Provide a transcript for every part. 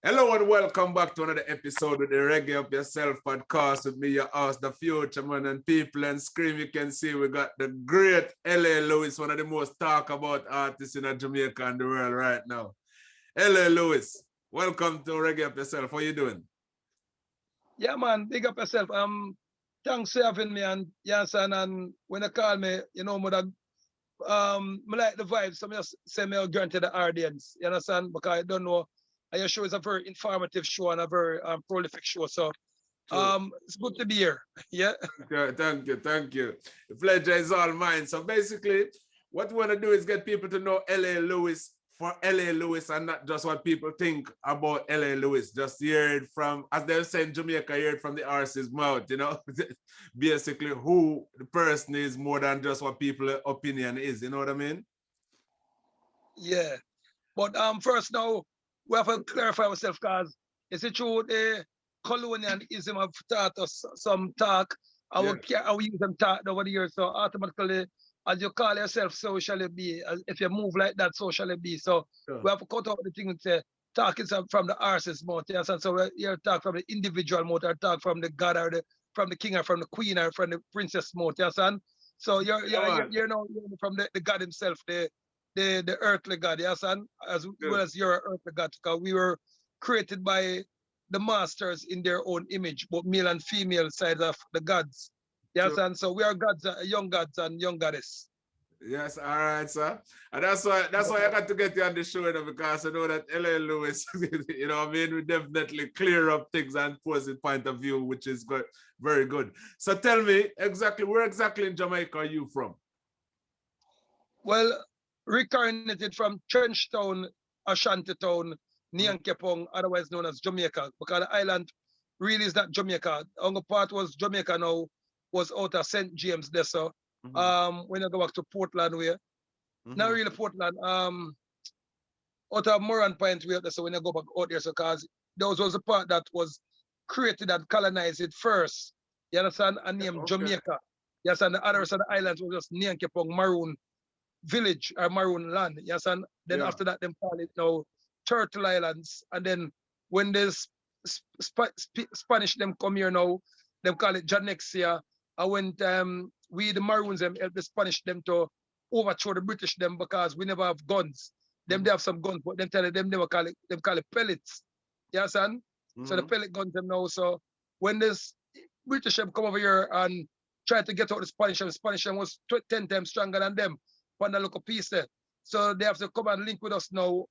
Hello and welcome back to another episode of the Reggae Up Yourself podcast with me, your host, the Fuchaman, and people and scream. You can see we got the great L.A. Lewis, one of the most talked about artists in Jamaica and the world right now. L.A. Lewis, welcome to Reggae Up Yourself. How you doing? Yeah, man, big up yourself. Thanks for having me, and yes, and when they call me, me like the vibes. So me just say me I'll grant to the audience. You understand? Because I don't know. And your show is a very informative show and a very prolific show. So True. it's good to be here. Yeah. Thank you. The pleasure is all mine. So basically, what we want to do is get people to know L.A. Lewis for L.A. Lewis and not just what people think about L.A. Lewis. Just hear it from, as they say in Jamaica, hear it from the horse's mouth, basically who the person is more than just what people's opinion is, you know what I mean? Yeah. But first now we have to clarify ourselves because is it true the colonialism have taught us some talk and Yeah, we use them talk over the years. So automatically as you call yourself, so shall it be. If you move like that, so shall it be. So sure. we have to cut out the thing and say talk is from the horse's mouth. Yes, and so we here talk from the individual mouth, or talk from the god, or from the king, or from the queen, or from the princess mouth. Yes, and so Come on. you're from the god himself, the earthly God, yes, and as Good. well as you're an earthly God, because we were created by the masters in their own image, both male and female sides of the gods. Yes, True. and so we are gods and young goddess. Yes, all right, sir. And that's why I got to get you on the show, because I know that L.A. Lewis, what I mean, we definitely clear up things and pose a point of view, which is good, very good. So tell me exactly where exactly in Jamaica are you from? Well, reincarnated from Trenchtown, Ashanti Town, Mm-hmm. Nyankepong, otherwise known as Jamaica, because the island really is not Jamaica. The only part was Jamaica now, was out of St. James there. So Mm-hmm. when I go back to Portland way, not Mm-hmm. really Portland, out of Moran Point way out there. So when I go back out there, so because those was the part that was created and colonized it first. You understand? And named Okay. Jamaica. Yes, and the others of the islands was just Nyankepong Maroon village or Maroon land. Yes, and then Yeah. after that, them call it now Turtle Islands. And then when this Spanish them come here now, them call it Janexia. And when we the Maroons them help the Spanish them to overthrow the British them because we never have guns. Them Mm-hmm. they have some guns, but them tell it them never call it pellets. Yes, and so the Mm-hmm. pellet guns them now. So when this British them come over here and try to get out the Spanish them was 10 times stronger than them on the local piece there. So they have to come and link with us now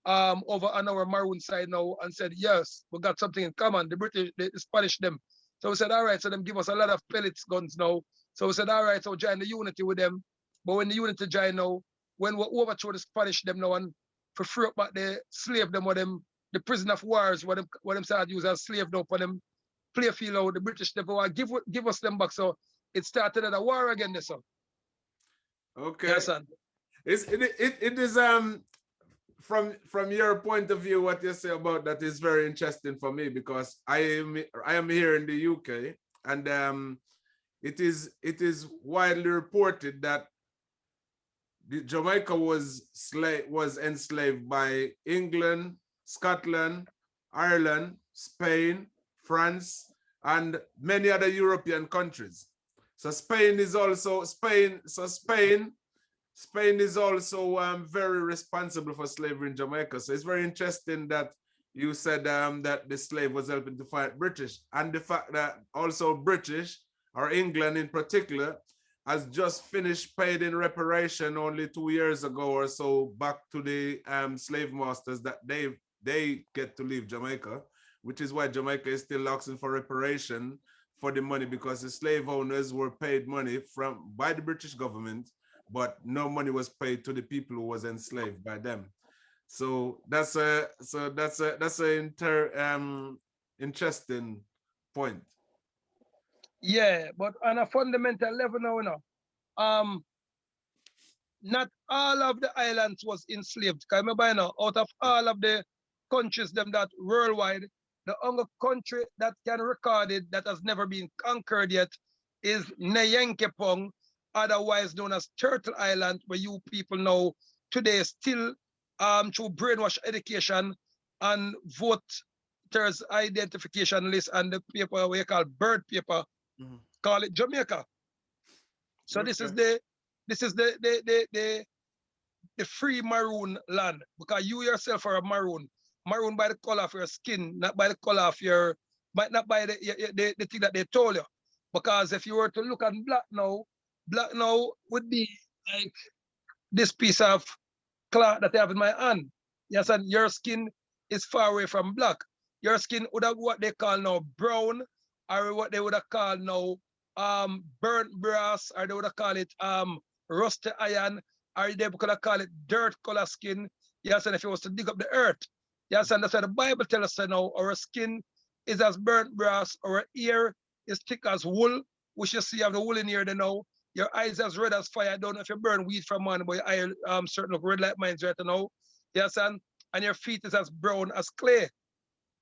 over on our Maroon side now and said, yes, we got something in common. The British, the Spanish them. So we said, all right, so them give us a lot of pellets guns now. So we said, all right, so join the unity with them. But when the unity join now, when we overthrow the Spanish them now and for free up back the slave them or them, the prison of wars, what them started use as slave now for them play field out, the British never give us them back. So it started at a war again, this so. Okay. Yes, and It is from your point of view, what you say about that is very interesting for me, because I am here in the UK, and it is widely reported that Jamaica was enslaved by England, Scotland, Ireland, Spain, France, and many other European countries. So Spain is also Spain. So Spain is also very responsible for slavery in Jamaica. So it's very interesting that you said that the slave was helping to fight British, and the fact that also British, or England in particular, has just finished paid in reparation only 2 years ago or so back to the slave masters, that they get to leave Jamaica, which is why Jamaica is still asking for reparation for the money, because the slave owners were paid money by the British government, but no money was paid to the people who was enslaved by them. So that's a interesting point. yeah, but on a fundamental level now, um, not all of the islands was enslaved. Because remember, out of all of the countries them that worldwide, the only country that can record it that has never been conquered yet is Nyankepong, otherwise known as Turtle Island, where you people know today still through brainwash education and voters identification list and the paper we call bird paper, call it Jamaica. So this is Okay. the free maroon land, because you yourself are a maroon by the color of your skin, not by the color of your, but not by the thing that they told you. Because if you were to look at black now would be like this piece of cloth that I have in my hand. Yes, and your skin is far away from black. Your skin would have what they call now brown, or what they would have called now burnt brass, or they would have called it rusty iron, or they could have called it dirt color skin. Yes, and if it was to dig up the earth. Yes, and that's why the Bible tells us now our skin is as burnt brass, our ear is thick as wool, which you see have the wool in here, they know. Your eyes as red as fire. I don't know if you burn weed from man, but your eye certain look red like mine right now. Yes, and your feet is as brown as clay.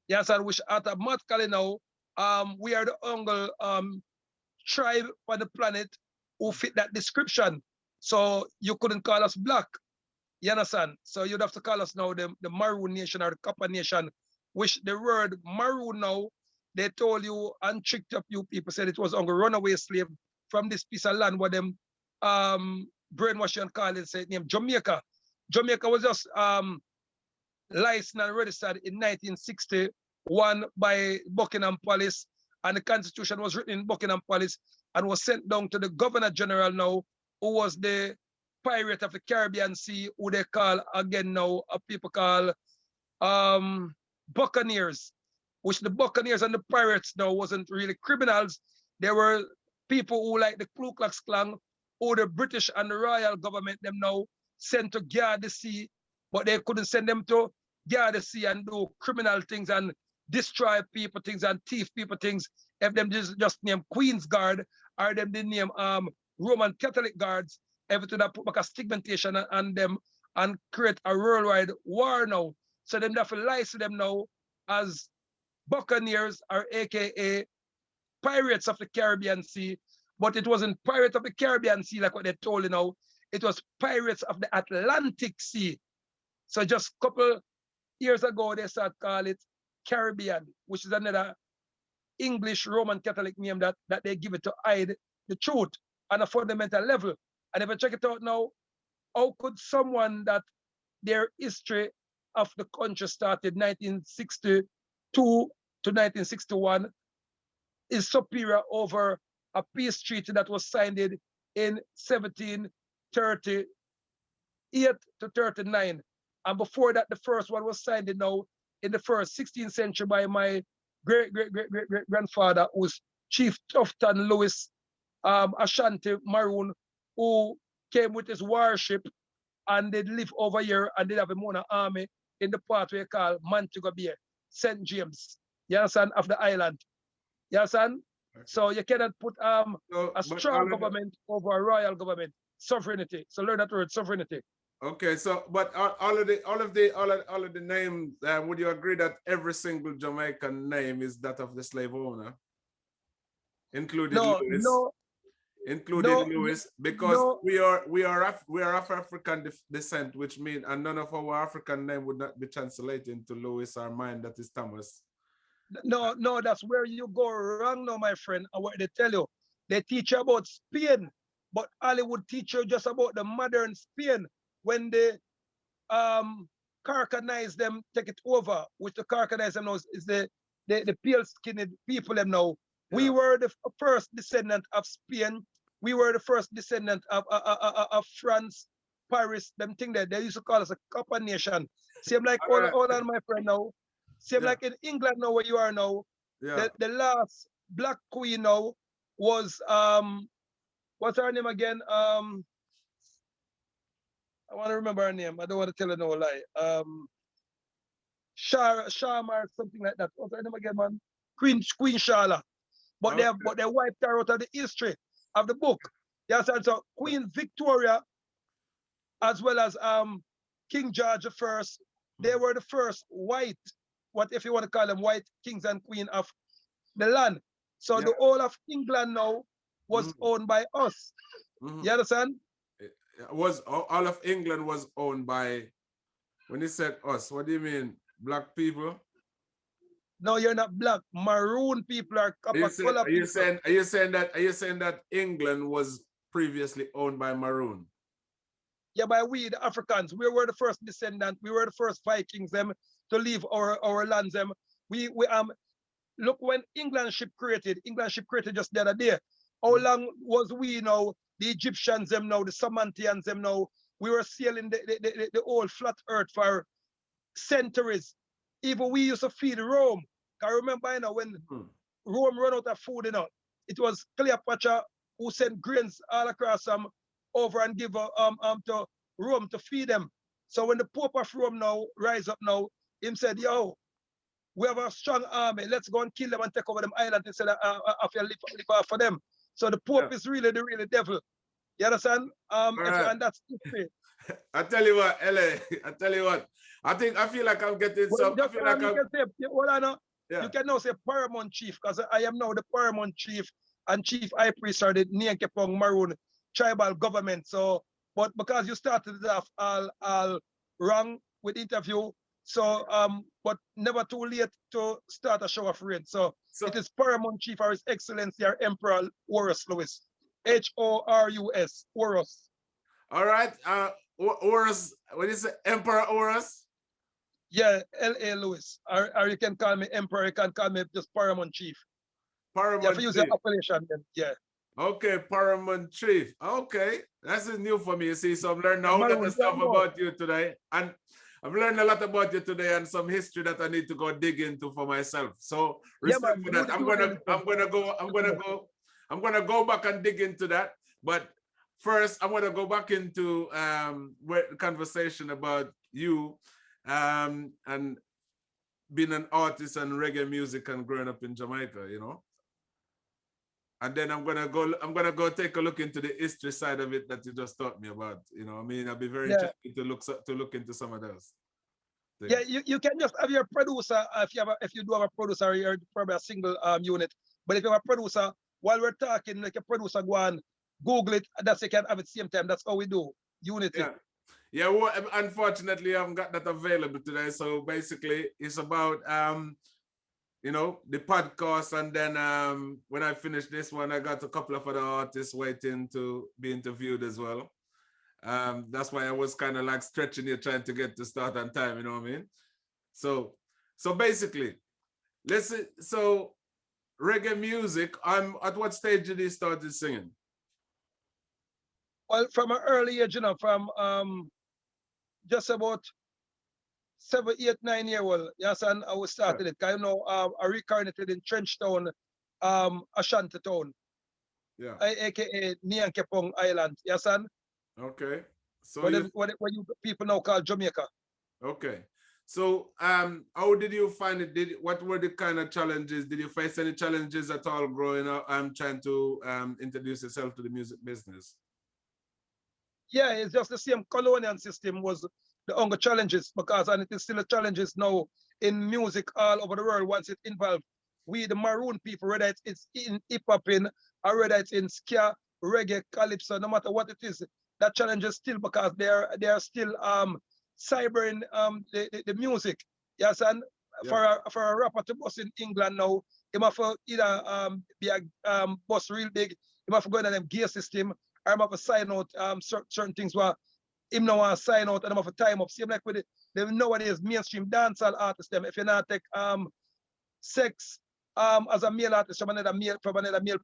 Yes, and which automatically now we are the only tribe on the planet who fit that description. So you couldn't call us black. You understand? So you'd have to call us now the Maroon Nation or the Copper Nation, which the word maroon now, they told you and tricked up you people, said it was on a runaway slave from this piece of land where them brainwash and call it, say it named Jamaica. Jamaica was just licensed and registered in 1961 by Buckingham Palace, and the Constitution was written in Buckingham Palace and was sent down to the Governor General now, who was the pirate of the Caribbean Sea, who they call again now, people call buccaneers, which the buccaneers and the pirates now wasn't really criminals. They were people who like the Ku Klux Klan, or the British and the royal government them now sent to guard the sea, but they couldn't send them to guard the sea and do criminal things and destroy people things and thief people things. If them just name Queen's Guard, or them they name Roman Catholic Guards, everything that put back a stigmatization on them and create a worldwide war now. So them have to license them now as buccaneers, or AKA pirates of the Caribbean Sea. But it wasn't pirates of the Caribbean Sea like what they told you now. It was pirates of the Atlantic Sea. So just a couple years ago, they started call it Caribbean, which is another English Roman Catholic name that they give it to hide the truth on a fundamental level. And if I check it out now, how could someone that their history of the country started 1962 to 1961 is superior over a peace treaty that was signed in 1738 to 39. And before that, the first one was signed now in the first 16th century by my great grandfather, who's Chief Tufton Lewis Ashanti Maroon, who came with his warship and they live over here and they have a Mona army in the part we call Montego Bay, St. James, you understand, of the island. You understand? So you cannot put a strong government over a royal government. Sovereignty. So learn that word, sovereignty. Okay, so but all of the names, would you agree that every single Jamaican name is that of the slave owner, including Lewis? Including Lewis, because we are of African descent, which means, and none of our African name would not be translated into Lewis or mine, that is Thomas. No, that's where you go wrong now, my friend. And what they tell you, they teach you about Spain, but Hollywood teach you just about the modern Spain when they Carcanize them, take it over, which the Carcanize them now is the pale skinned people them now. Yeah. We were the first descendant of Spain. We were the first descendant of France, Paris, them thing that they used to call us a copper nation. Same like all on my friend now. Same like in England now where you are now. Yeah. The last black queen now was what's her name again? I want to remember her name. I don't want to tell her no lie. Sharma or something like that. What's her name again, man? Queen Charlotte. But they wiped her out of the history of the book. Yes, and so Queen Victoria, as well as King George I, they were the first white, what if you want to call them, white kings and queen of the land. So the whole of England now was owned by us. You understand? Was all of England was owned by When you said us, what do you mean? Black people? No, you're not black. Maroon people are Are you copper saying color are you people. saying are you saying that are you saying that England was previously owned by Maroon? Yeah, but we, the Africans, we were the first descendant. We were the first Vikings them to leave our lands them. We look when England ship created just the other day. How long was we now, the Egyptians them now, the Samantians them now, we were sailing the old flat earth for centuries. Even we used to feed Rome. I remember, when Rome ran out of food, it was Cleopatra who sent grains all across over and give to Rome to feed them. So when the Pope of Rome now rise up now, him said, yo, we have a strong army. Let's go and kill them and take over them island instead of you live off for them. So the Pope is really the real devil. You understand? And that's history. I tell you what, LA, I tell you what. I feel like I'm getting Well, some. I just feel like you I'm. can say, well, I know, Yeah. you can now say paramount chief, because I am now the paramount chief and chief high priest are the Nyankepong Maroon tribal government. So, but because you started it off all wrong with interview, so but never too late to start a show of rain. So it is paramount chief or his excellency or emperor Horus Lewis, Horus, Horus. All right. Horus, what is it? Emperor Horus? Yeah, L.A. Lewis. Or you can call me emperor, you can call me just paramount chief. Paramount yeah, if you use the appellation, then yeah. Okay, paramount chief. Okay, that's new for me. You see, so I'm learning a whole lot of stuff about you today, and I've learned a lot about you today, and some history that I need to go dig into for myself. So respect for that. I'm gonna go back and dig into that. But first, I'm gonna go back into the conversation about you, and being an artist and reggae music and growing up in Jamaica. And then I'm gonna go take a look into the history side of it that you just taught me about. I mean, I'll be very interested to look into some of those things. Yeah, you can just have your producer if you do have a producer, you're probably a single unit. But if you have a producer, while we're talking, like a producer go and Google it, that's you can have it at the same time. That's how we do unity. Yeah, well, unfortunately, I haven't got that available today. So basically, it's about the podcast, and then when I finish this one, I got a couple of other artists waiting to be interviewed as well. That's why I was kind of like stretching here, trying to get to start on time. You know what I mean? So basically, let's see. So reggae music. At what stage did you start singing? Well, from an early age, from just about 7, 8, 9 year old. Yes, and I was started it. I reincarnated in Trenchtown, Ashanti Town. Yeah. AKA Nyankepong Island. Yes, and okay. So what you people now call Jamaica. Okay. So how did you find it? What were the kind of challenges? Did you face any challenges at all growing up? Trying to introduce yourself to the music business. Yeah, it's just the same colonial system was the only challenges, and it is still a challenges now in music all over the world once it involves we the maroon people, whether it's in hip hop or whether it's in ska, reggae, calypso, no matter what it is, that challenge is still because they are still cybering the music. Yes, and for a rapper to bust in England now, he must either be a bust real big, he must go in them gear system, or he must sign out certain things where him no want to sign out and him have a time up. Same like with the nowadays mainstream dancehall artists them. If you not take sex as a male artist from another male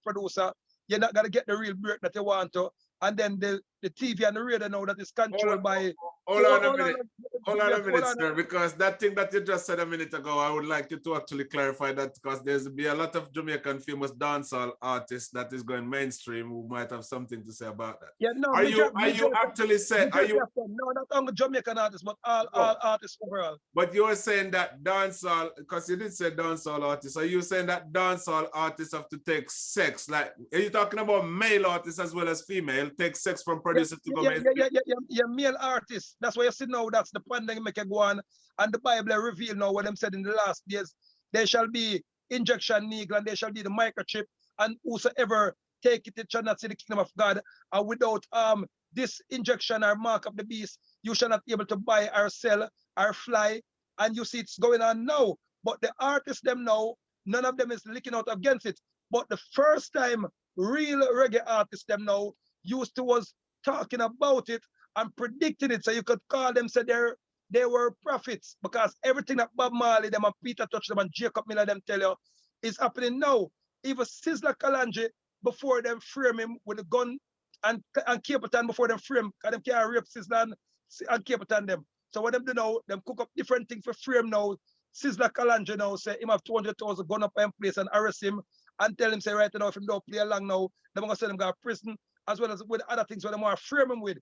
producer, you're not gonna get the real break that you want to. And then the TV and the radio now that is controlled by. Hold on a minute, sir, because that thing that you just said a minute ago, I would like you to actually clarify that, because there's be a lot of Jamaican famous dancehall artists that is going mainstream who might have something to say about that. Yeah, no. Are you actually saying? No, not only Jamaican artists, but all artists overall. But you were saying that dancehall, because you did say dancehall artists. Are you saying that dancehall artists have to take sex? Like, are you talking about male artists as well as female? Take sex from producers to go mainstream? Yeah, male artists. That's why you see now that's the pandemic go on, and the Bible reveal now what them said in the last days. There shall be injection needle, and there shall be the microchip, and whosoever take it shall not see the kingdom of God. And without this injection or mark of the beast, you shall not be able to buy or sell or fly, and you see it's going on now. But the artists them now, none of them is licking out against it. But the first time real reggae artists them now used to was talking about it and predicting it. So you could call them, say they were prophets, because everything that Bob Marley, them and Peter Touch them and Jacob Miller them tell you is happening now. Even Sizzla Kalonji, before them frame him with a gun, and Capleton before them frame, because them can't rape Sizzla and Capleton them. So what them do now, them cook up different things for frame now. Sizzla Kalonji now say him have 200,000 gun up in place and arrest him and tell him, say right now, if him don't play along now, they're gonna send him to prison, as well as with other things where they want to frame him with.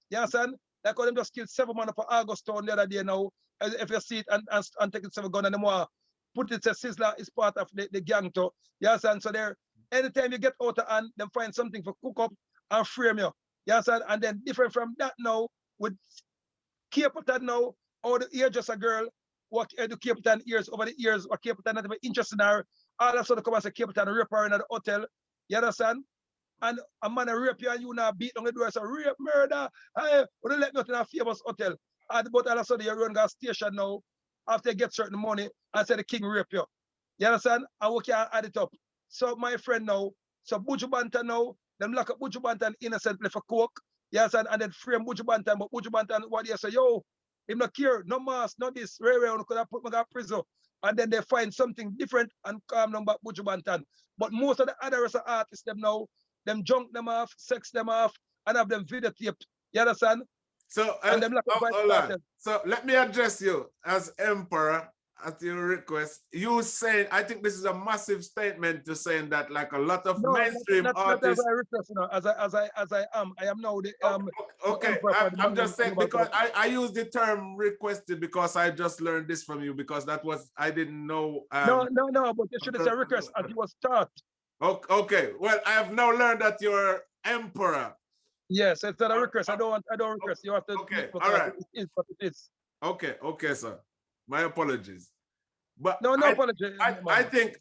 You understand? Like how them just killed 7 men up for August town the other day now. If you see it and take it 7 gun and them want put it, say Sizzla is part of the gang too. You understand? So there, anytime you get out of hand, them find something for cook up and frame you. You understand? And then different from that now, with Capleton now, or the ear just a girl, what the Capleton ears over the years, or Capleton not even interested in her, all of a sudden come and say Capleton rape her in the hotel. You understand? And a man rape you and you now beat on the door, so rape, murder, hey, would let me out in a famous hotel. But all of a sudden you run to a station now, after you get certain money, and say the king rape you. You understand? And we can add it up. So my friend now, so Buju Banton now, them lock up Buju Banton innocently for coke. You understand? And then frame Buju Banton, but Buju Banton, what you say, yo, him not care, no mask, no this, Ray could have put me in prison. And then they find something different and calm down back Buju Banton. But most of the other artists, them now, them junk them off, sex them off, and have them videotaped. You understand? So, and them like hold on. So let me address you as emperor at your request. You saying, I think this is a massive statement to saying that like a lot of mainstream artists. Not as I request, you know, as I am now the okay. I'm just saying, because I use the term requested because I just learned this from you, because that was, I didn't know. No, but you should have said request as you was taught. Okay. Well, I have now learned that you're emperor. Yes, it's not a request. I don't request. You have to. Okay, all right. It is what it is. Okay, sir. My apologies. But no apologies. I think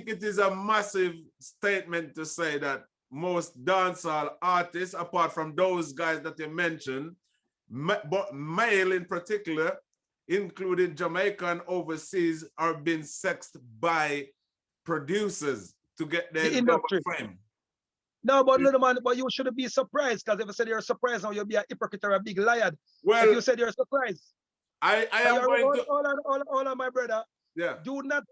it is a massive statement to say that most dancehall artists, apart from those guys that you mentioned, but male in particular, including Jamaican overseas, are being sexed by producers to get their industry fame. No, but little man, but you shouldn't be surprised, because if you said you're surprised now, you'll be a hypocrite or a big liar. Well, if you said you're surprised, I am going to all on my brother. Yeah. Do not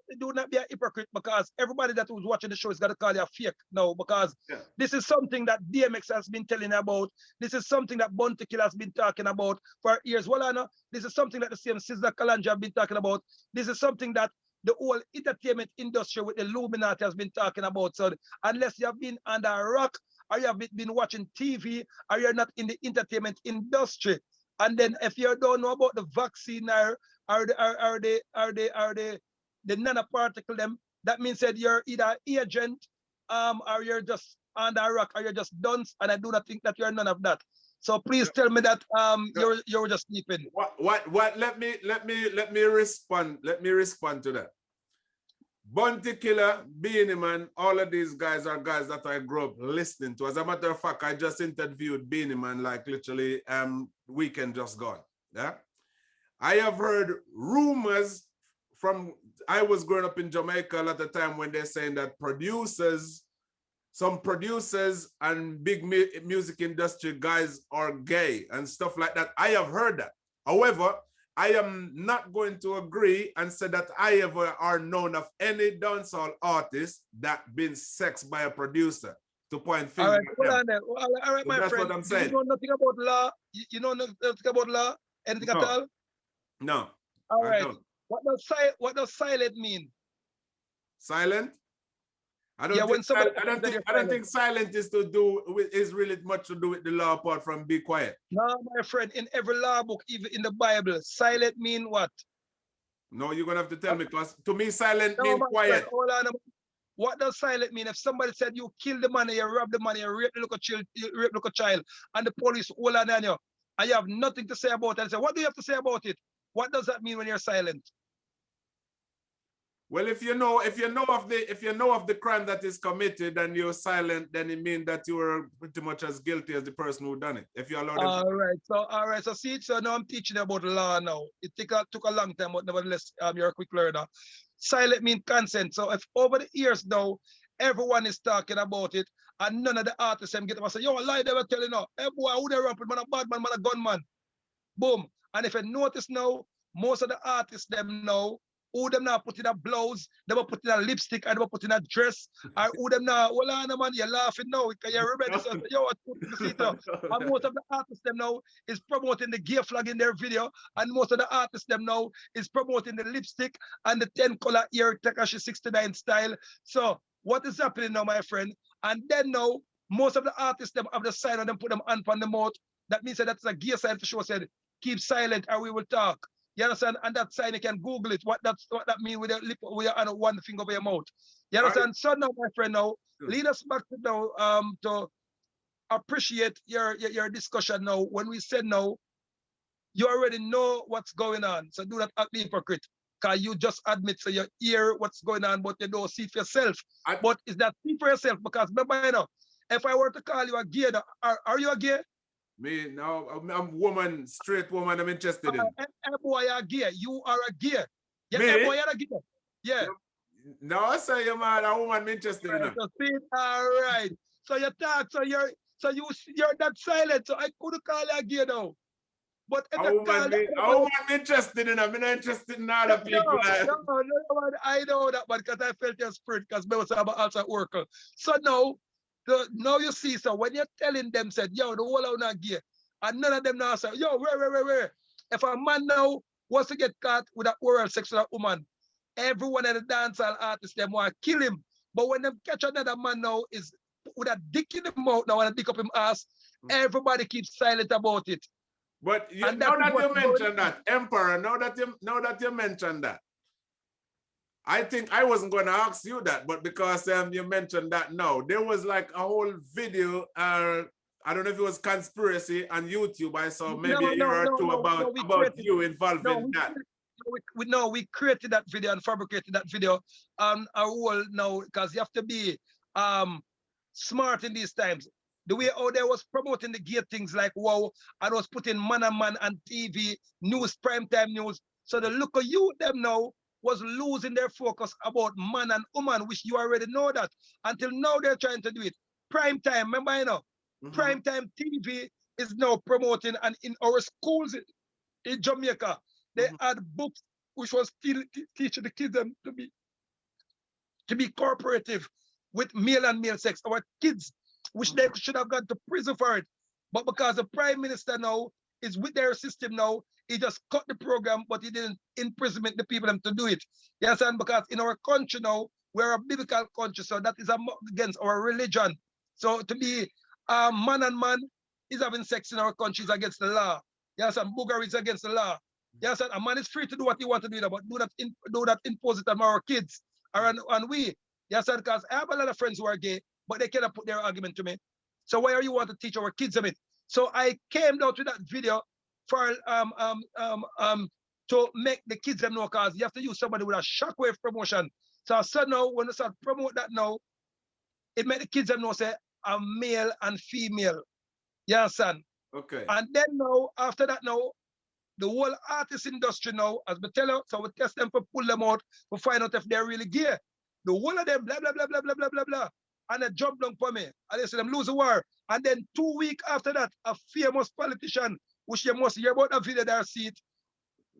be a hypocrite, because everybody that was watching the show is gonna call you a fake now, because this is something that DMX has been telling about. This is something that Bounty Killer has been talking about for years. Well, I know this is something that the same Sizzla Kalonji have been talking about. This is something that the whole entertainment industry with the Illuminati has been talking about. So unless you have been under a rock, or you have been watching TV, or you're not in the entertainment industry, and then if you don't know about the vaccine or the nanoparticle, them, that means that you're either agent, or you're just under a rock, or you're just dunce, and I do not think that you're none of that. So please tell me that you're just sleeping. What let me respond to that. Bounty Killer, Beenie Man, all of these guys are guys that I grew up listening to. As a matter of fact, I just interviewed Beenie Man like literally weekend just gone. Yeah. I have heard rumors from, I was growing up in Jamaica at the time when they're saying that some producers and big music industry guys are gay and stuff like that. I have heard that. However, I am not going to agree and say that I ever are known of any dancehall artist that been sexed by a producer to point fingers at them. All right, my that's friend. What I'm saying. You know nothing about law? You know nothing about law? Anything at all? No. All right. What does silent mean? Silent? I don't think silent is really much to do with the law apart from be quiet. No, my friend, in every law book, even in the Bible, silent mean what? No, you're gonna have to tell me, because to me silent means quiet. Friend, hold on. What does silent mean? If somebody said you kill the money, you rob the money, you rape the little child, and the police hold on you, and you have nothing to say about it, and say, what do you have to say about it? What does that mean when you're silent? Well, if you know of the crime that is committed and you're silent, then it means that you were pretty much as guilty as the person who done it. If you allow them. All right. So see, so now I'm teaching you about law now. It took a long time, but nevertheless, you're a quick learner. Silent means consent. So if over the years now, everyone is talking about it, and none of the artists them get up and say, yo, a lie they were telling now. Hey boy, who they rapping? Man, a bad man, man, a gunman. Boom. And if you notice now, most of the artists them now, who them now put in a blouse, they were put in a lipstick, and they were put in a dress, or who them now, well, on man, you're laughing now, because you're remember this, yo, see it now. And most of the artists them now is promoting the gay flag in their video, and most of the artists them now is promoting the lipstick and the 10 color ear Takashi 69 style. So what is happening now, my friend? And then now, most of the artists them have the sign and them put them on the mouth. That means that's a gear sign for sure said, keep silent or we will talk. You understand? And that sign, you can Google it. What that means with your lip, with your one finger over your mouth. You understand? Right. So now, my friend, now, lead us back to now to appreciate your discussion now. When we said now, you already know what's going on. So do not act the hypocrite. Because you just admit, so you hear what's going on, but you don't see it for yourself. But is that see for yourself? Because remember, you know, if I were to call you a gay, are you a gay? Me, no, I'm woman, straight woman I'm interested in. Boy, you're gay. You are a gay. Yeah, me? Boy, you're a gay. Yeah. No, I say you're man, a woman I'm interested in. So see, all right. So you talk, so you're that silent. So I couldn't call you a gay now. But if a woman interested in I'm not interested in other people. No, I know that, but because I felt your spirit, because I was also worker. So now you see, so when you're telling them, said, yo, the whole are not gay, and none of them now say, yo, where? If a man now was to get caught with an oral sex with a woman, everyone at the dancehall artists, them want to kill him. But when they catch another man now is with a dick in the mouth now and a dick up him ass, everybody keeps silent about it. But now that you mentioned that, Emperor, now that you mentioned that, I think I wasn't going to ask you that, but because you mentioned that now, there was like a whole video, I don't know if it was conspiracy on YouTube. I saw maybe a year or two about you involved in that. We created that video and fabricated that video on our whole now, because you have to be smart in these times. The way out there was promoting the gay things like wow, and was putting man on TV, news, primetime news. So the look of you them now was losing their focus about man and woman, which you already know that. Until now they're trying to do it. Primetime, remember, you know, primetime TV is now promoting, and in our schools in Jamaica, they had books which was still teaching the kids them to be cooperative with male and male sex. Our kids, which they should have gone to prison for it. But because the prime minister now is with their system now, he just cut the program, but he didn't imprisonment the people them to do it. You understand? Because in our country now, we're a biblical country, so that is against our religion. So to be man and man is having sex in our country is against the law. You understand? Booger is against the law. You understand? A man is free to do what he wants to do, but do that impose it on our kids and we. You understand? Because I have a lot of friends who are gay, but they cannot put their argument to me. So why are you want to teach our kids of it? So I came out with that video for to make the kids them know, because you have to use somebody with a shockwave promotion. So I said now, when I start promote that now, it make the kids them know say a male and female. You understand? Okay. And then now, after that now, the whole artist industry now, as we tell you, so we test them to pull them out to find out if they're really gay. The whole of them, blah, blah, blah, blah, blah, blah, blah, blah. And they jump down for me. And they say them lose the war. And then 2 weeks after that, a famous politician, which you must hear about that video that I see it.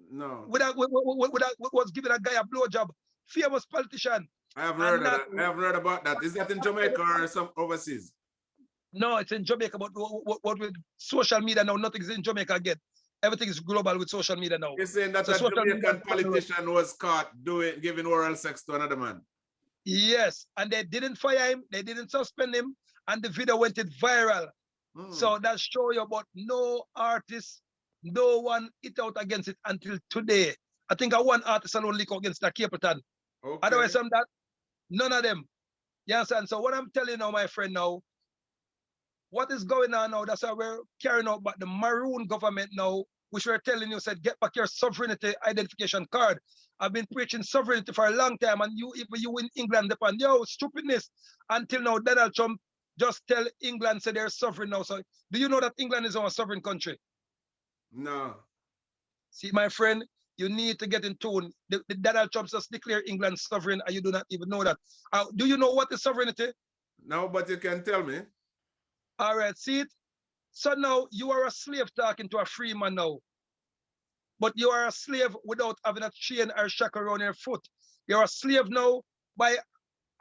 No. Was giving a guy a blowjob. Famous politician. I haven't heard of that. I haven't heard about that. Is that in Jamaica or some overseas? No, it's in Jamaica, but what with social media now, nothing's in Jamaica again. Everything is global with social media now. You're saying that a Jamaican politician was caught giving oral sex to another man? Yes, and they didn't fire him, they didn't suspend him, and the video went viral. So that shows you about no artist, no one hit out against it until today. I think one artist alone leak against the Capleton. Okay. Otherwise, that none of them. You understand? So what I'm telling you now, my friend, now, what is going on now? That's why we're carrying out, but the Maroon government now which we're telling you, said, get back your sovereignty identification card. I've been preaching sovereignty for a long time, and you, even you in England, depend, yo, stupidness. Until now, Donald Trump just tell England, say they're sovereign now. So do you know that England is our sovereign country? No. See, my friend, you need to get in tune. The Donald Trump just declare England sovereign, and you do not even know that. Do you know what is sovereignty? No, but you can tell me. All right, see it? So now you are a slave talking to a free man now. But you are a slave without having a chain or shackle around your foot. You're a slave now by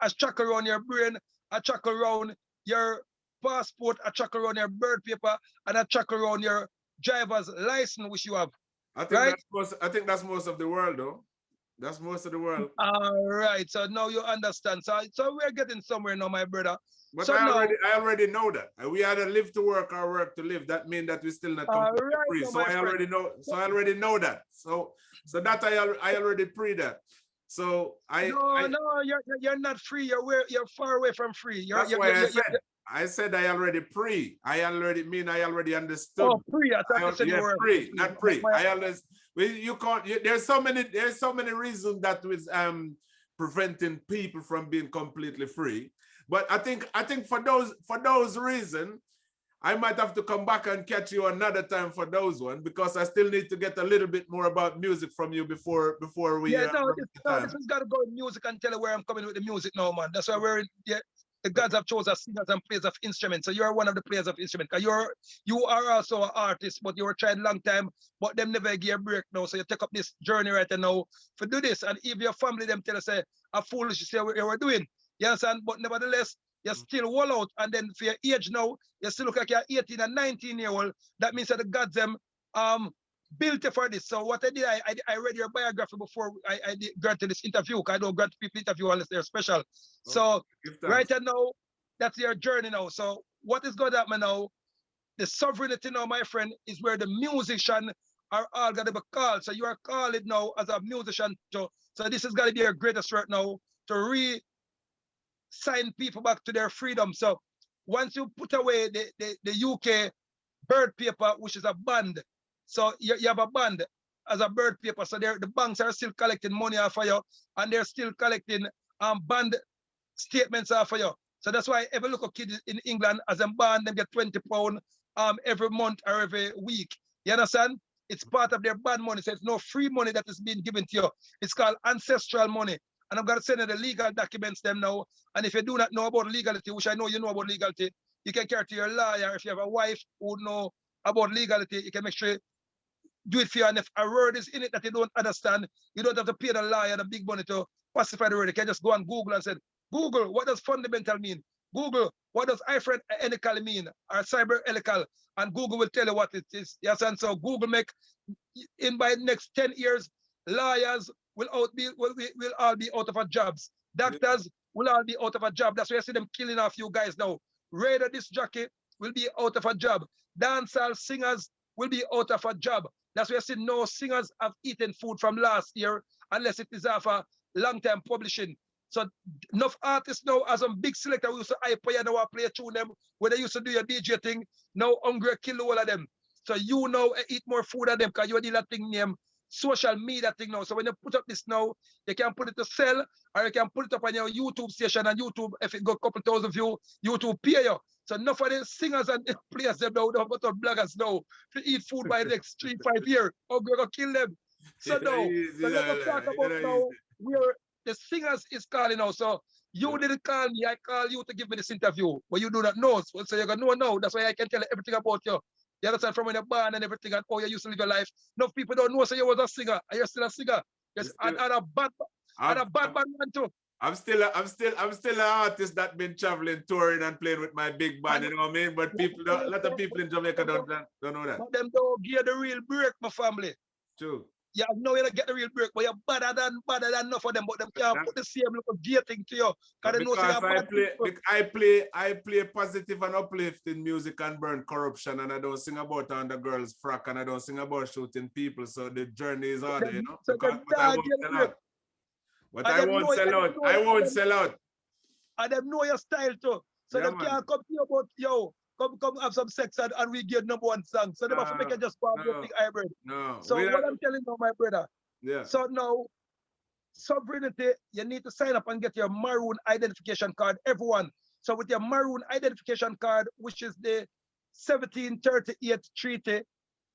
a shackle around your brain, a shackle around your passport, a shackle around your birth paper, and a shackle around your driver's license, which you have. I think right? that's most of the world, though. That's most of the world. All right. So now you understand. So we're getting somewhere now, my brother. But so I already know that. We either live to work or work to live. That means that we're still not completely free. So I already know. So I already know that. So that I already pre that. So no, you're not free. You're far away from free. That's why I said I already pre. I already understood. Oh, pre. I thought you said you were pre, not pre. I always you can't. There's so many reasons that was preventing people from being completely free. But I think for those reasons, I might have to come back and catch you another time for those ones, because I still need to get a little bit more about music from you before we. Yeah, this has got to go in music and tell you where I'm coming with the music now, man. That's why the gods have chosen singers and players of instruments. So you're one of the players of instruments. You are also an artist, but you were trying a long time, but them never give a break now. So you take up this journey right now for do this. And if your family them tell us a foolish you say what you were doing. You understand? But nevertheless, you still wall out. And then for your age now, you still look like you're 18 and 19-year-old. That means that the gods them built you for this. So what I did, I read your biography before I did grant this interview, because I don't grant people interview unless they're special. So right now, that's your journey now. So what is going to happen now? The sovereignty now, my friend, is where the musician are all going to be called. So you are called now as a musician. So this is going to be your greatest work now to re-sign people back to their freedom. So once you put away the UK bird paper, which is a band, so you have a band as a bird paper. So the banks are still collecting money off of you, and they're still collecting band statements off of you. So that's why every local kid in England, as a band, them get £20 every month or every week. You understand? It's part of their band money. So it's no free money that is being given to you. It's called ancestral money. And I'm going to send you the legal documents them now. And if you do not know about legality, which I know you know about legality, you can carry to your lawyer. If you have a wife who know about legality, you can make sure do it for you. And if a word is in it that you don't understand, you don't have to pay the lawyer the big money to pacify the word. You can just go on Google and say, Google, what does fundamental mean? Google, what does helical mean? Or cyber helical? And Google will tell you what it is. Yes, and so Google by the next 10 years, lawyers will all be out of a jobs. Doctors will all be out of a job. That's why you see them killing off you guys now. Radio disc jockey will be out of a job. Dancehall singers will be out of a job. That's why you see no singers have eaten food from last year unless it is off a long-term publishing. So enough artists now, as a big selector, we used to hype you now play tune them where they used to do your DJ thing. Now hungry kill all of them. So you now eat more food than them because you do that thing named social media thing now. So when you put up this now, you can put it to sell, or you can put it up on your YouTube station, and YouTube, if it got a couple thousand views, YouTube pay you. So enough of the singers and the players them now, but bloggers now to eat food by the next 3-5 years. Or we're gonna kill them. So now, let's talk about now where the singers is calling now. So you didn't call me, I call you to give me this interview, but you do not know. So you're gonna know now. That's why I can tell you everything about you. You understand, from when you're born and everything, and how you used to live your life. Enough people don't know, so you was a singer, and you're still a singer. Yes, and a bad man too. I'm still an artist that been traveling, touring, and playing with my big band. You know what I mean? But a lot of people in Jamaica don't know that. But them don't give the real break, my family. True. Yeah, no, you don't get the real break, but you're better than enough of them. But them can't put the same little gear thing to you. Because I play positive and uplifting music and burn corruption, and I don't sing about on the girls' frack, and I don't sing about shooting people. So the journey is harder, you know. So but I won't sell out. But I won't sell out. I won't sell out. And them know your style too. So they can't come to you about come have some sex and we get #1 song. So they have to make it just for a big hybrid. No. So what I'm telling you, my brother. Yeah. So now, sovereignty, you need to sign up and get your maroon identification card, everyone. So with your maroon identification card, which is the 1738 treaty,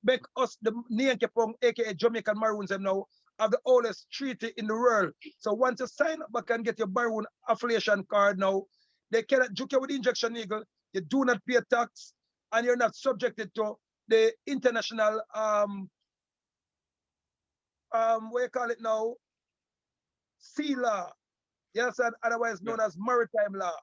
make us the Nyankepong, aka Jamaican Maroons, them now have the oldest treaty in the world. So once you sign up back and get your maroon affiliation card now, they cannot juke you with injection eagle. You do not pay tax, and you're not subjected to the international what you call it now, sea law. Yes, and otherwise known as maritime law.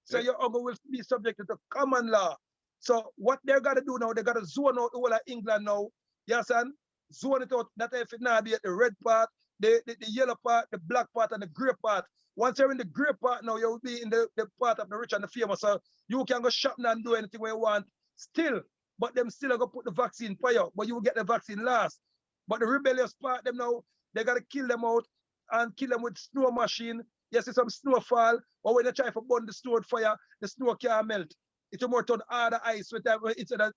So your uncle will be subjected to common law. So what they're gonna do now, they gotta zone out the whole of England now. Yes, and zone it out. That if it now be at the red part, the yellow part, the black part, and the grey part. Once you're in the grey part now, you will be in the part of the rich and the famous. So you can go shopping and do anything you want still. But them still are gonna put the vaccine for you, but you will get the vaccine last. But the rebellious part, them now, they gotta kill them out and kill them with snow machine. You see some snow fall, or when they try to burn the snow with fire, the snow can't melt. It's more turn harder ice with that,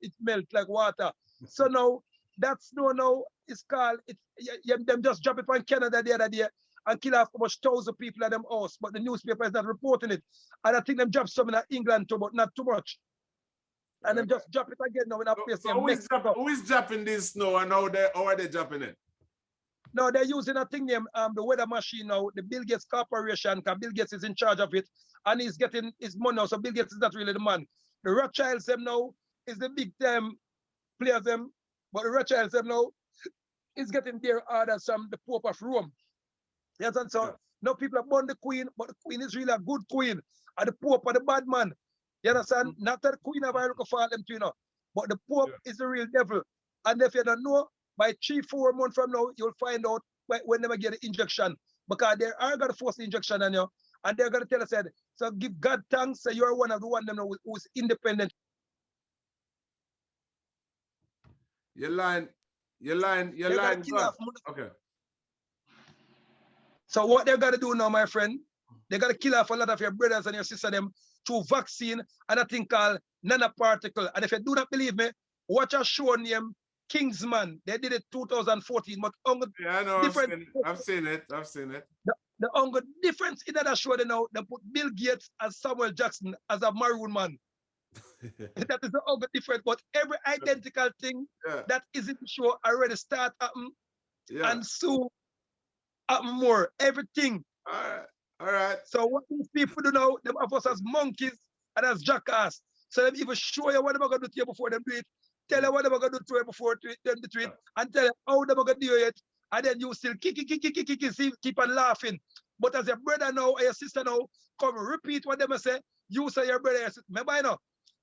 it melt like water. So now that snow now is called them just drop it from Canada the other day and kill off almost 1,000 people at them house, but the newspaper is not reporting it. And I think them drop some in England too, but not too much. And then just drop it again now in a place so who is dropping this snow and how are they dropping it? No, they're using a thing named the weather machine now, the Bill Gates Corporation, because Bill Gates is in charge of it, and he's getting his money now, so Bill Gates is not really the man. The Rothschilds them now is the big time players them, but the Rothschilds them now is getting their orders from the Pope of Rome. Yes, and so now people are born the Queen, but the Queen is really a good Queen, and the Pope are the bad man. You understand? Not that the Queen of Ireland for them to, you know, but the Pope is the real devil. And if you don't know, by 3-4 months from now, you'll find out when they get the injection, because they are going to force the injection on you, and they're going to tell us that. So give God thanks, so you're one of the one them know who's independent. Your line. Okay. So what they're going to do now, my friend, they're going to kill off a lot of your brothers and your sisters them through vaccine and a thing called nanoparticle. And if you do not believe me, watch a show named Kingsman. They did it 2014, but I know, I've seen it. The only difference in that show, they put Bill Gates and Samuel Jackson as a maroon man. That is the only difference. But every identical thing that is in the show already start happening, and soon happen more. Everything. All right. So what these people do now, them of us as monkeys and as jackass. So them even show you what they're going to do to you before them do it. Tell you what they're going to do to you before them do it, and tell you how they're going to do it. And then you still keep on laughing. But as your brother now or your sister now, come repeat what them say. You say your brother, remember you know,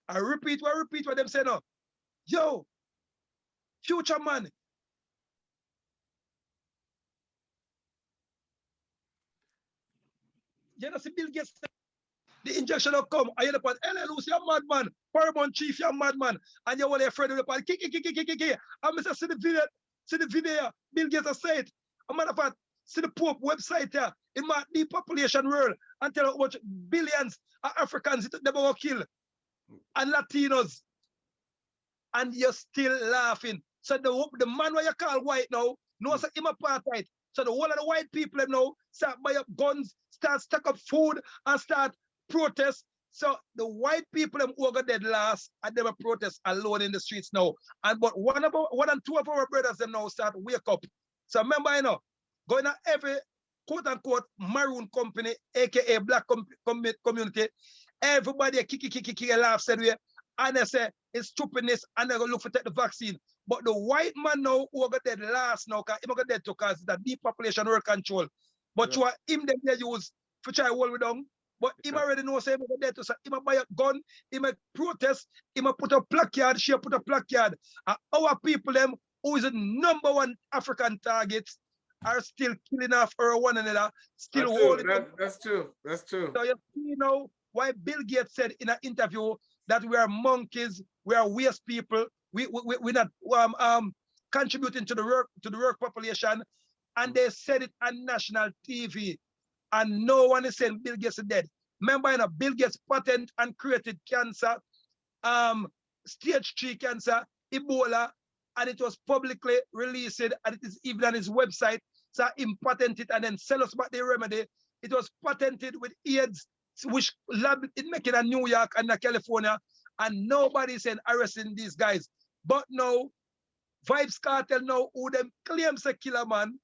I repeat what them say now. Yo, Fuchaman. You know, see Bill Gates, the injection will come, and you're upon LLC, you're madman, Paramount Chief, you're madman, and you're all your friend, you're upon kick. And Mr. See the video, Bill Gates has said, a matter of fact, see the Pope website here, in my depopulation world, and tell how much billions of Africans they will kill, and Latinos, and you're still laughing. So the man where you call white now, knows him apartheid. So the whole of the white people now start buy up guns, start stack up food, and start protest. So the white people them who got dead last, and they will protest alone in the streets now. And but one and two of our brothers them now start wake up. So remember, you know, going to every quote unquote maroon company, aka black community, everybody kick laugh said we, and they say it's stupidness, and they're gonna look for take the vaccine. But the white man now who got dead last now, because he got dead because the depopulation world control. But you are him them they use for try hold we down. But him already know say he got dead to say he might buy a gun, he might protest, he might put a placard, she put a placard. And our people them who is the #1 African targets are still killing off our one another, still holding. That's true. So you see now why Bill Gates said in an interview that we are monkeys, we are waste people, we're not contributing to the work population, and they said it on national TV, and no one is saying Bill Gates is dead. Remember, you know, Bill Gates patented and created cancer stage 3 cancer, Ebola, and it was publicly released, and it is even on his website. So he patented it and then sell us back the remedy. It was patented with AIDS, which lab it making in New York and in California, and nobody's saying arresting these guys. But now, Vibes Cartel now, who them claims a killer man,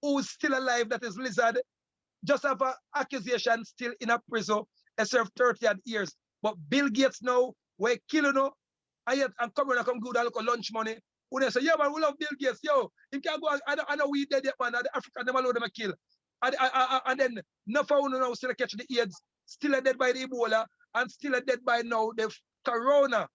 who's still alive, that is Lizard, just have an accusation still in a prison and serve 30 odd years. But Bill Gates now, we're killing now, and yet I'm coming and come good and look at lunch money. When they say, yeah, man, we love Bill Gates, yo, he can go, I know we dead yet, man, the African, them allow them a kill. And then, no for now still catch the AIDS, still a dead by the Ebola, and still a dead by now the Corona.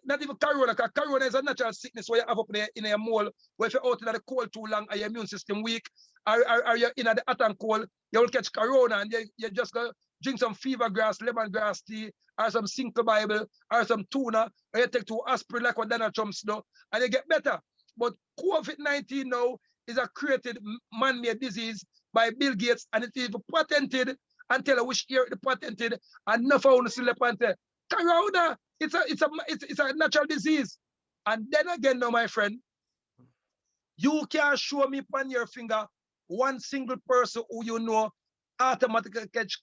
Not even Corona, because Corona is a natural sickness where you have up in a mole, where if you're out in the cold too long and your immune system weak, or you're in the hot and cold, you will catch Corona, and you just go drink some fever grass, lemongrass tea, or some Cinco Bible, or some tuna, or you take 2 aspirin like what Donald Trump do, and you get better. But COVID-19 now is a created man-made disease by Bill Gates, and it is patented until I wish year it patented, and nothing on the slip and say, Corona, it's a natural disease. And then again, now, my friend, you can show me on your finger one single person who you know automatically catch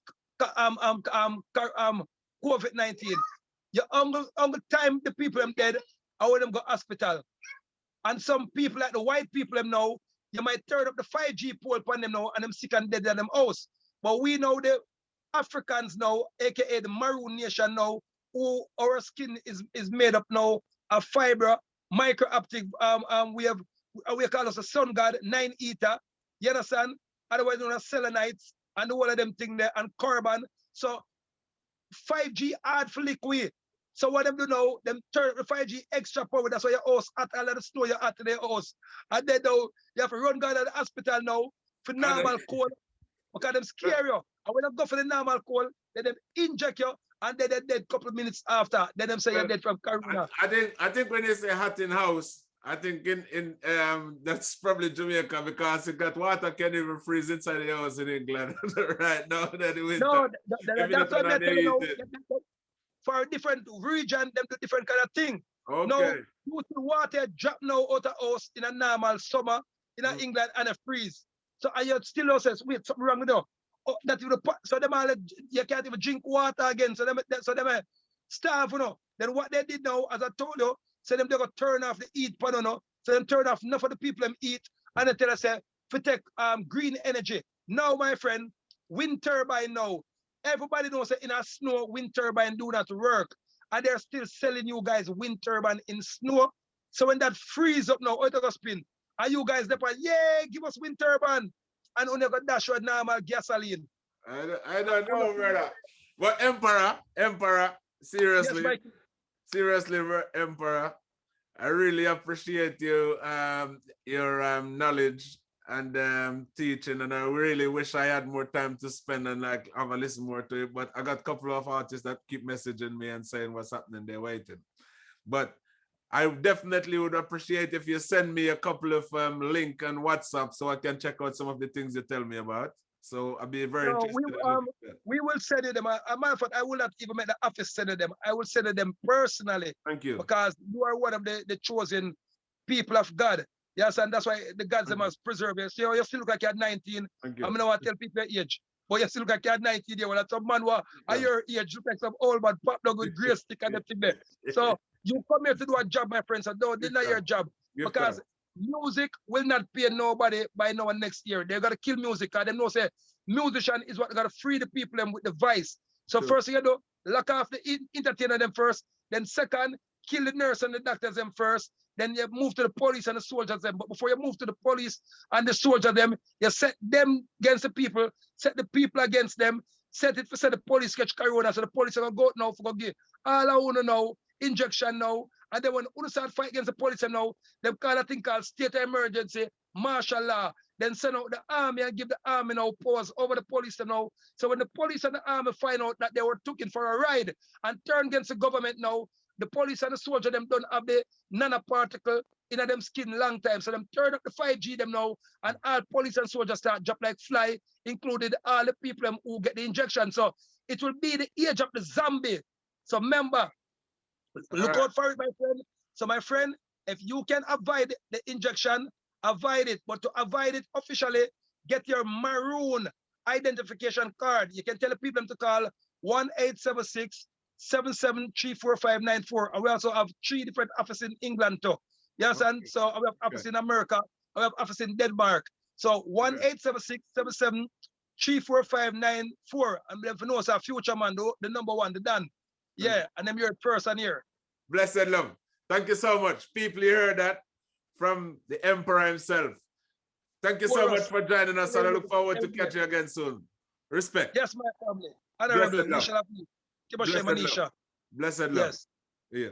COVID-19. Your uncle time the people them dead, I want them go hospital. And some people like the white people them now, you might turn up the 5G pole upon them now and them sick and dead in them house. But we know the Africans now, aka the Maroon Nation now, who our skin is made up now of fiber, micro-optic, we call us a sun god, 9 eater, you understand? Otherwise known as selenites, and all of them thing there, and carbon. So 5G hard for liquid. So what them do now, them turn the 5G extra power, that's why your house at all of the store you at their house. And then now, you have to run down to the hospital now for normal cold, because them scare you. And when you go for the normal cold, then them inject you, and then they're dead a couple of minutes after. Then them say you're dead from corona. I think when they say hot in house, I think in that's probably Jamaica, because you got water can even freeze inside the house in England right now. That the winter. No, that's what I'm telling you. For a different region, them do different kind of thing. Okay. Now, you see water drop now out of house in a normal summer in England and a freeze. So I still says, wait, something wrong with you. Oh, so them all, you can't even drink water again. So them starve, you know. Then what they did now, as I told you, so them they got turn off the heat pan, you know. So them turn off enough of the people them eat, and they tell us to take green energy. Now, my friend, wind turbine now. Everybody knows that in a snow, wind turbine do not work. And they're still selling you guys wind turbine in snow. So when that freeze up now, it's going to spin. And you guys, yeah, give us wind turbine. And only got dash with normal gasoline. I don't know, brother. But Emperor, seriously, yes, seriously, Emperor, I really appreciate you, your knowledge and teaching, and I really wish I had more time to spend and like have a listen more to it. But I got a couple of artists that keep messaging me and saying what's happening, they're waiting. But I definitely would appreciate if you send me a couple of link and WhatsApp so I can check out some of the things you tell me about. So I'll be very interested. We will send you them. As a matter of fact, I will not even make the office send them. I will send them personally. Thank you. Because you are one of the chosen people of God. Yes, and that's why the gods must preserve you. So you still look like you're 19. I'm going to tell people your age. But you still look like you're 19 years. Well, some man who at your age look like some old man pop dog with gray stick and everything there. So you come here to do a job, my friends, and don't deny your job. Because music will not pay nobody by now and next year. They're going to kill music because they know say musician is what got to free the people them with the vice. So first you do, lock off the entertainer them first. Then second, kill the nurse and the doctors them first. Then you move to the police and the soldiers them. But before you move to the police and the soldiers them, you set them against the people, set the people against them, set the police catch corona. So the police are going to go out now for give all I want to know, injection now. And then when you start fight against the police now, they call a thing called state of emergency, martial law. Then send out the army and give the army now powers over the police now. So when the police and the army find out that they were taken for a ride and turn against the government now, the police and the soldier them don't have the nanoparticle in them skin long time. So them turn up the 5G them now, and all police and soldiers start drop like fly, included all the people them who get the injection. So it will be the age of the zombie. So remember, look right. out for it, my friend. So my friend, if you can avoid the injection, avoid it. But to avoid it officially, get your maroon identification card. You can tell the people to call 1-876-773-4594. And we also have 3 different offices in England too. You understand? Okay. So we have office in America, we have office in Denmark. So 1-876-77-34594. And if you know, so Fuchaman, the number one, the Dan. Yeah, and then you're a person here. Blessed love. Thank you so much. People, you heard that from the Emperor himself. Thank you so much for joining us, and I look forward to catch you again soon. Respect. Yes, my family. Honorable. Blessed love. Blessed love. Blessed love. Yeah.